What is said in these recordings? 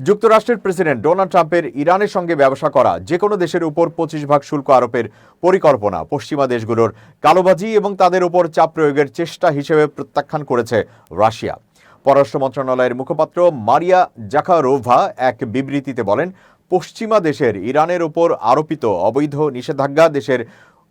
যুক্তরাষ্ট্রের president Donald ট্রাম্পের ইরানের সঙ্গে ব্যবসা করা যে কোনো দেশের উপর 25% শুল্ক আরোপের পরিকল্পনা পশ্চিমা দেশগুলোর কালোবাজি এবং তাদের উপর চাপ প্রয়োগের চেষ্টা হিসেবে প্রত্যাখ্যান করেছে রাশিয়া। পররাষ্ট্র মন্ত্রণালয়ের মুখপাত্র মারিয়া জাখারোভা এক বিবৃতিতে বলেন, পশ্চিমা দেশের ইরানের উপর আরোপিত অবৈধ নিষেধাজ্ঞা দেশের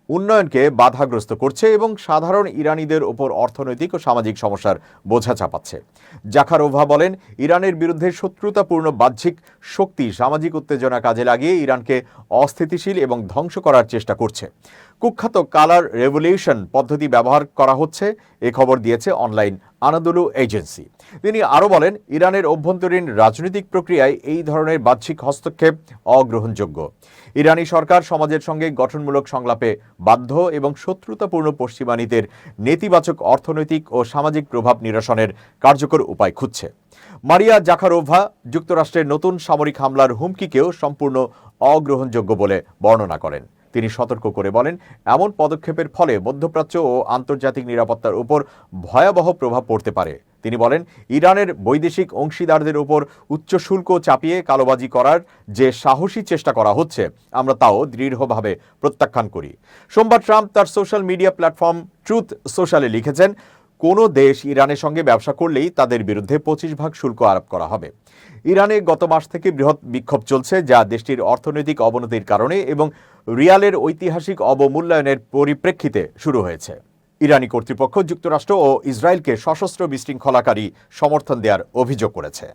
উন্নয়নকে বাধাগ্রস্ত করছে এবং সাধারণ ইরানিদের উপর অর্থনৈতিক ও সামাজিক সমস্যার বোঝা চাপাচ্ছে। জাখারোভা বলেন, ইরানের বিরুদ্ধে শত্রুতাপূর্ণ বাহ্যিক শক্তি সামাজিক উত্তেজনা কাজে লাগিয়ে ইরানকে অস্থিতিশীল এবং ধ্বংস করার চেষ্টা করছে। কুখ্যাত কালার রেভলিউশন পদ্ধতি ব্যবহার করা হচ্ছে, এ খবর দিয়েছে অনলাইন আনাদুলু এজেন্সি। তিনি আরও বলেন, ইরানের অভ্যন্তরীণ রাজনৈতিক প্রক্রিয়ায় এই ধরনের বাহ্যিক হস্তক্ষেপ অগ্রহণযোগ্য। ইরানি সরকার সমাজের সঙ্গে গঠনমূলক সংলাপে বাধ্য এবং শত্রুতাপূর্ণ পশ্চিমা নীতির নেতিবাচক অর্থনৈতিক ও সামাজিক প্রভাব নিরসনের কার্যকর উপায় খুঁজছে। মারিয়া জাখারোভা যুক্তরাষ্ট্রের নতুন সামরিক হামলার হুমকিকেও সম্পূর্ণ অগ্রহণযোগ্য বলে বর্ণনা করেন। তিনি সতর্ক করে বলেন, এমন পদক্ষেপের ফলে মধ্যপ্রাচ্য ও আন্তর্জাতিক নিরাপত্তার উপর ভয়াবহ প্রভাব পড়তে পারে। তিনি বলেন, ইরানের বৈদেশিক অংশীদারদের উপর উচ্চ শুল্ক চাপিয়ে কালোবাজি করার যে সাহসী চেষ্টা করা হচ্ছে, আমরা তাও দৃঢ়ভাবে প্রত্যাখ্যান করি। সোমবার ট্রাম্প তার সোশ্যাল মিডিয়া প্ল্যাটফর্ম ট্রুথ সোশ্যালে লিখেছেন, কোনো দেশ ইরানের সঙ্গে ব্যবসা করলেই তাদের বিরুদ্ধে 25% শুল্ক আরোপ করা হবে। ইরানে গত মাস থেকে বৃহৎ বিক্ষোভ চলছে, যা দেশটির অর্থনৈতিক অবনতির কারণে এবং রিয়ালের ঐতিহাসিক অবমূল্যায়নের পরিপ্রেক্ষিতে শুরু হয়েছে। ইরানি কর্তৃপক্ষ যুক্তরাষ্ট্র ও ইসরায়েলকে সশস্ত্র বিশৃঙ্খলাকারী সমর্থন দেওয়ার অভিযোগ করেছে।